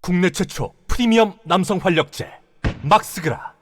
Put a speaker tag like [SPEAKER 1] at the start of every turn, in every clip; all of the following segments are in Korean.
[SPEAKER 1] 국내 최초 프리미엄 남성 활력제 막스그라.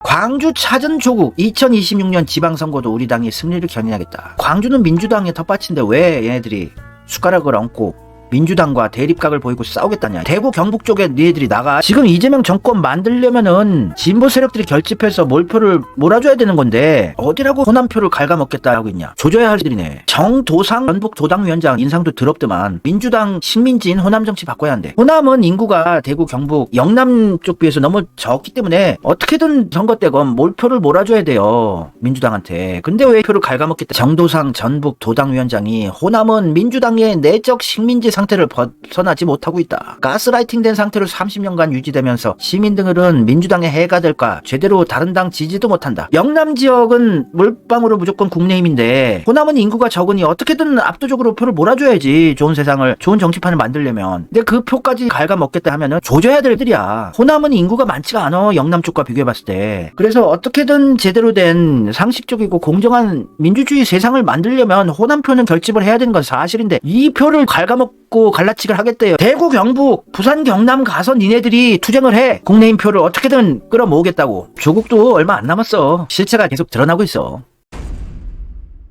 [SPEAKER 2] 광주 찾은 조국 2026년 지방선거도 우리 당이 승리를 견인하겠다. 광주는 민주당의 텃밭인데 왜 얘네들이 숟가락을 얹고 민주당과 대립각을 보이고 싸우겠다냐. 대구 경북 쪽에 니네들이 나가. 지금 이재명 정권 만들려면은 진보 세력들이 결집해서 몰표를 몰아줘야 되는 건데 어디라고 호남표를 갉아먹겠다라고 있냐. 조져야 할 일이네. 정도상 전북 도당위원장 인상도 더럽더만. 민주당 식민지인 호남 정치 바꿔야 한대. 호남은 인구가 대구 경북 영남 쪽 비해서 너무 적기 때문에 어떻게든 선거 때건 몰표를 몰아줘야 돼요, 민주당한테. 근데 왜 표를 갉아먹겠다. 정도상 전북 도당위원장이 호남은 민주당의 내적 식민지 상태를 벗어나지 못하고 있다. 가스라이팅된 상태로 30년간 유지되면서 시민들은 민주당의 해가 될까 제대로 다른 당 지지도 못한다. 영남 지역은 몰빵으로 무조건 국내힘인데 호남은 인구가 적으니 어떻게든 압도적으로 표를 몰아줘야지. 좋은 세상을, 좋은 정치판을 만들려면. 근데 그 표까지 갉아먹겠다 하면은 조져야 될 애들이야. 호남은 인구가 많지가 않아, 영남 쪽과 비교해봤을 때. 그래서 어떻게든 제대로 된 상식적이고 공정한 민주주의 세상을 만들려면 호남표는 결집을 해야 되는 건 사실인데 이 표를 갉아먹고 갈라치기를 하겠대요. 대구 경북 부산 경남 가서 니네들이 투쟁을 해. 국내인 표를 어떻게든 끌어모으겠다고. 조국도 얼마 안 남았어. 실체가 계속 드러나고 있어.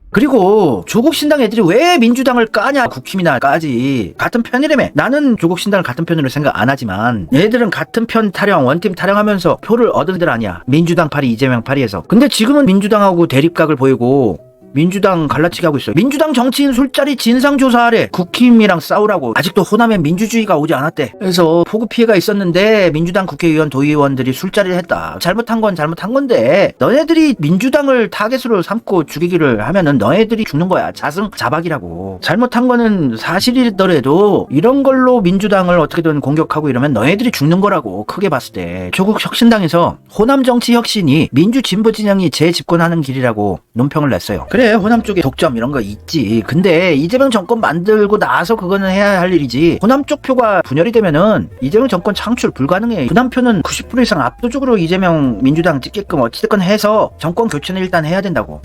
[SPEAKER 2] 그리고 조국 신당 애들이 왜 민주당을 까냐. 국힘이나 까지. 같은 편이라며. 나는 조국 신당을 같은 편으로 생각 안 하지만 얘들은 같은 편 타령, 원팀 타령하면서 표를 얻은 들 아니야. 민주당 파리, 이재명 파리에서. 근데 지금은 민주당하고 대립각을 보이고 민주당 갈라치기 하고 있어요. 민주당 정치인 술자리 진상조사하래. 국힘이랑 싸우라고. 아직도 호남에 민주주의가 오지 않았대. 그래서 폭우 피해가 있었는데 민주당 국회의원, 도의원들이 술자리를 했다. 잘못한 건 잘못한 건데 너네들이 민주당을 타겟으로 삼고 죽이기를 하면은 너네들이 죽는 거야. 자승자박이라고. 잘못한 거는 사실이더라도 이런 걸로 민주당을 어떻게든 공격하고 이러면 너네들이 죽는 거라고. 크게 봤을 때. 조국 혁신당에서 호남 정치 혁신이 민주 진보 진영이 재집권하는 길이라고 논평을 냈어요. 그래, 호남 쪽에 독점 이런 거 있지. 근데 이재명 정권 만들고 나서 그거는 해야 할 일이지. 호남 쪽 표가 분열이 되면은 이재명 정권 창출 불가능해. 호남 표는 90% 이상 압도적으로 이재명 민주당 찍게끔 어찌됐건 해서 정권 교체는 일단 해야 된다고.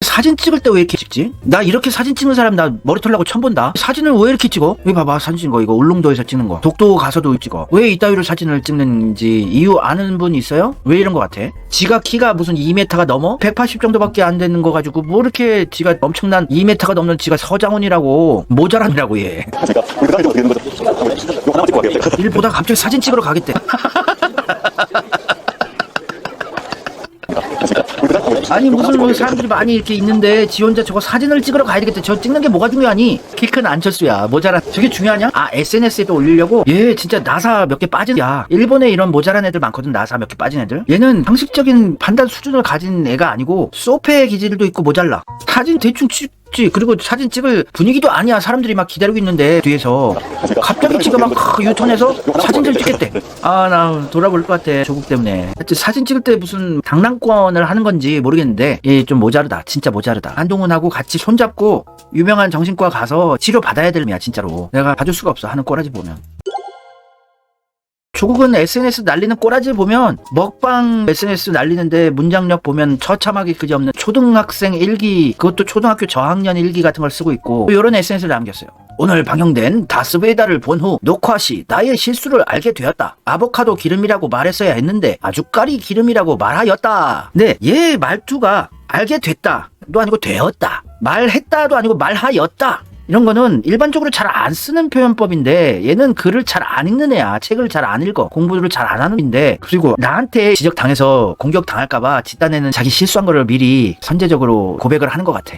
[SPEAKER 2] 사진 찍을 때 왜 이렇게 찍지? 나 이렇게 사진 찍는 사람 나 머리 털라고 처음 본다. 사진을 왜 이렇게 찍어? 여기 봐봐, 사진 찍은 거 이거 울릉도에서 찍는 거. 독도 가서도 찍어. 왜 이따위로 사진을 찍는지 이유 아는 분 있어요? 왜 이런 거 같아? 지가 키가 무슨 2m가 넘어? 180 정도밖에 안 되는 거 가지고 뭐 이렇게 지가 엄청난 2m가 넘는 지가 서장훈이라고 모자란이라고 얘. 일 보다가 갑자기 사진 찍으러 가겠대. 아니 무슨 뭐 사람들이 많이 이렇게 있는데 지 혼자 저거 사진을 찍으러 가야 되겠대. 저 찍는 게 뭐가 중요하니? 키 큰 안철수야. 모자란. 저게 중요하냐? 아, SNS에도 올리려고? 얘 진짜 나사 몇 개 빠진 야. 일본에 이런 모자란 애들 많거든. 나사 몇 개 빠진 애들. 얘는 상식적인 판단 수준을 가진 애가 아니고 소패 기질도 있고 모자라. 사진 대충 찍지. 그리고 사진 찍을 분위기도 아니야. 사람들이 막 기다리고 있는데 뒤에서 갑자기 지가 막 유턴해서 사진을 찍겠대. 아, 나 돌아볼 것 같아. 조국 때문에. 하여튼 사진 찍을 때 무슨 장난권을 하는 건지 모르겠는데 얘 좀 모자르다. 진짜 모자르다. 한동훈하고 같이 손잡고 유명한 정신과 가서 치료 받아야 될 놈이야 진짜로. 내가 봐줄 수가 없어. 하는 꼬라지 보면. 조국은 SNS 날리는 꼬라지 보면 먹방 SNS 날리는데 문장력 보면 처참하게 그지없는 초등학생 일기, 그것도 초등학교 저학년 일기 같은 걸 쓰고 있고 이런 SNS를 남겼어요. 오늘 방영된 다스베이다를 본 후 녹화 시 나의 실수를 알게 되었다. 아보카도 기름이라고 말했어야 했는데 아주까리 기름이라고 말하였다. 네, 얘 말투가 알게 됐다도 아니고 되었다. 말했다도 아니고 말하였다. 이런 거는 일반적으로 잘 안 쓰는 표현법인데 얘는 글을 잘 안 읽는 애야. 책을 잘 안 읽어. 공부를 잘 안 하는 애인데 그리고 나한테 지적당해서 공격당할까봐 집단에는 자기 실수한 거를 미리 선제적으로 고백을 하는 것 같아.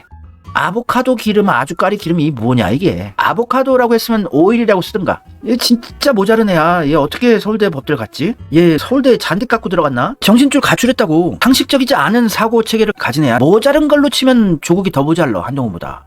[SPEAKER 2] 아보카도 기름, 아주까리 기름이 뭐냐 이게. 아보카도라고 했으면 오일이라고 쓰든가. 얘 진짜 모자른 애야. 얘 어떻게 서울대 법대를 갔지? 얘 서울대 잔디 깎고 들어갔나? 정신줄 가출했다고. 상식적이지 않은 사고체계를 가진 애야. 모자른 걸로 치면 조국이 더 모자라, 한동훈보다.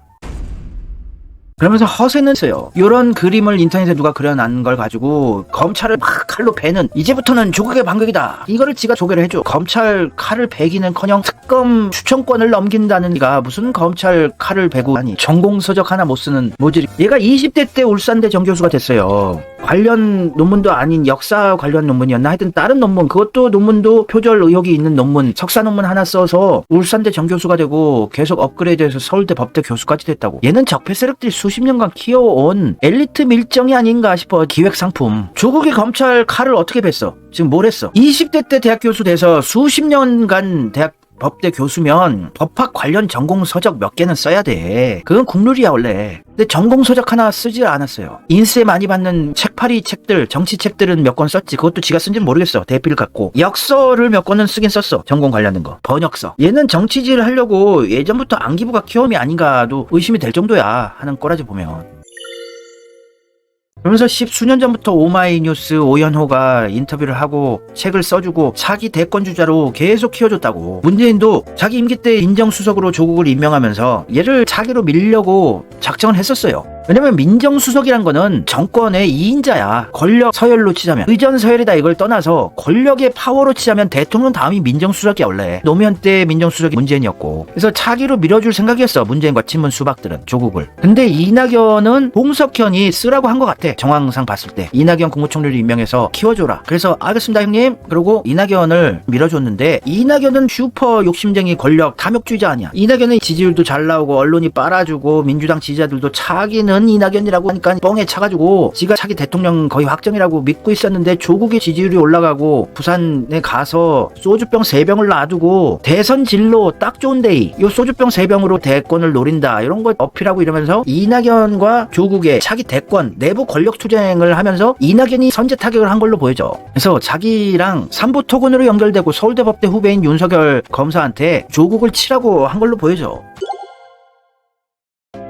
[SPEAKER 2] 그러면서 허세는 써요. 이런 그림을 인터넷에 누가 그려놨는 걸 가지고 검찰을 막 칼로 베는, 이제부터는 조국의 반격이다. 이거를 지가 소개를 해줘. 검찰 칼을 베기는커녕 특검 추천권을 넘긴다는 얘가 무슨 검찰 칼을 베고 아니 전공서적 하나 못 쓰는 모질이. 얘가 20대 때 울산대 정교수가 됐어요. 관련 논문도 아닌 역사 관련 논문이었나? 하여튼 다른 논문, 그것도 논문도 표절 의혹이 있는 논문, 석사 논문 하나 써서 울산대 정교수가 되고 계속 업그레이드해서 서울대 법대 교수까지 됐다고. 얘는 적폐 세력들이 수십 년간 키워온 엘리트 밀정이 아닌가 싶어. 기획상품. 조국이 검찰 칼을 어떻게 뺐어? 지금 뭘 했어? 20대 때 대학 교수 돼서 수십 년간 대학 법대 교수면 법학 관련 전공 서적 몇 개는 써야 돼. 그건 국룰이야 원래. 근데 전공 서적 하나 쓰지 않았어요. 인쇄 많이 받는 책파리 책들, 정치 책들은 몇 권 썼지. 그것도 지가 쓴지는 모르겠어. 대필 갖고. 역서를 몇 권은 쓰긴 썼어. 전공 관련된 거. 번역서. 얘는 정치질 하려고 예전부터 안기부가 키움이 아닌가도 의심이 될 정도야. 하는 꼬라지 보면. 그러면서 십수년 전부터 오마이뉴스 오연호가 인터뷰를 하고 책을 써주고 차기 대권주자로 계속 키워줬다고. 문재인도 자기 임기 때 민정수석으로 조국을 임명하면서 얘를 차기로 밀려고 작정을 했었어요. 왜냐면 민정수석이란 거는 정권의 2인자야. 권력 서열로 치자면. 의전 서열이다 이걸 떠나서 권력의 파워로 치자면 대통령 다음이 민정수석이야 원래. 노무현 때 민정수석이 문재인이었고. 그래서 차기로 밀어줄 생각이었어. 문재인과 친문 수박들은 조국을. 근데 이낙연은 홍석현이 쓰라고 한 것 같아. 정황상 봤을 때. 이낙연 국무총리를 임명해서 키워줘라. 그래서 알겠습니다 형님. 그러고 이낙연을 밀어줬는데 이낙연은 슈퍼 욕심쟁이 권력 탐욕주의자 아니야. 이낙연은 지지율도 잘 나오고 언론이 빨아주고 민주당 지지자들도 차기는 이낙연이라고 하니까 뻥에 차가지고 지가 차기 대통령 거의 확정이라고 믿고 있었는데 조국의 지지율이 올라가고 부산에 가서 소주병 3병을 놔두고 대선 진로 딱 좋은 데이 요 소주병 3병으로 대권을 노린다 이런 거 어필하고 이러면서 이낙연과 조국의 차기 대권 내부 권력 투쟁을 하면서 이낙연이 선제 타격을 한 걸로 보여져. 그래서 자기랑 삼부토건으로 연결되고 서울대 법대 후배인 윤석열 검사한테 조국을 치라고 한 걸로 보여져.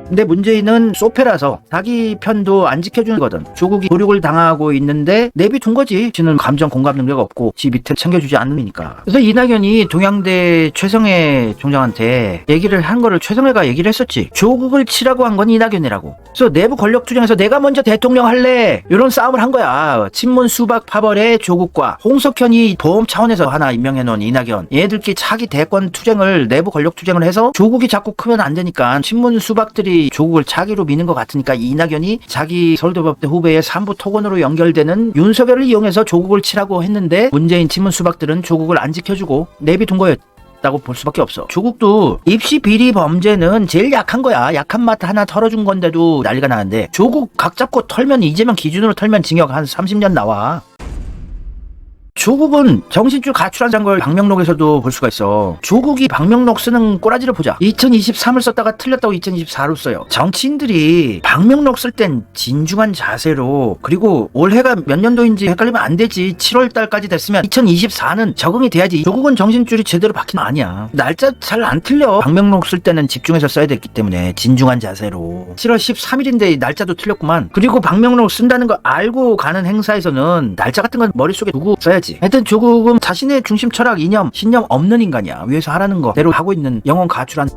[SPEAKER 2] 근데 문재인은 소패라서 자기 편도 안 지켜주는 거든. 조국이 도륙을 당하고 있는데 내비둔 거지. 지는 감정 공감 능력 없고 지 밑에 챙겨주지 않으니까. 그래서 이낙연이 동양대 최성해 총장한테 얘기를 한 거를 최성해가 얘기를 했었지. 조국을 치라고 한 건 이낙연이라고. 그래서 내부 권력 투쟁에서 내가 먼저 대통령 할래 이런 싸움을 한 거야. 친문 수박 파벌의 조국과 홍석현이 보험 차원에서 하나 임명해놓은 이낙연, 얘들끼리 차기 대권 투쟁을 내부 권력 투쟁을 해서 조국이 자꾸 크면 안 되니까 친문 수박들이 조국을 차기로 미는 것 같으니까 이낙연이 자기 서울대법대 후배의 삼부 토건으로 연결되는 윤석열을 이용해서 조국을 치라고 했는데 문재인 친문 수박들은 조국을 안 지켜주고 내비둔 거였다고 볼 수밖에 없어. 조국도 입시 비리 범죄는 제일 약한 거야. 약한 맛 하나 털어준 건데도 난리가 나는데 조국 각 잡고 털면 이재명 기준으로 털면 징역 한 30년 나와. 조국은 정신줄 가출한 걸 방명록에서도 볼 수가 있어. 조국이 방명록 쓰는 꼬라지를 보자. 2023을 썼다가 틀렸다고 2024로 써요. 정치인들이 방명록 쓸 땐 진중한 자세로, 그리고 올해가 몇 년도인지 헷갈리면 안 되지. 7월달까지 됐으면 2024는 적응이 돼야지. 조국은 정신줄이 제대로 박힌 거 아니야. 날짜 잘 안 틀려. 방명록 쓸 때는 집중해서 써야 됐기 때문에 진중한 자세로. 7월 13일인데 날짜도 틀렸구만. 그리고 방명록 쓴다는 걸 알고 가는 행사에서는 날짜 같은 건 머릿속에 두고 써야지. 하여튼 조국은 자신의 중심 철학, 이념, 신념 없는 인간이야. 위에서 하라는 거 대로 하고 있는 영혼 가출한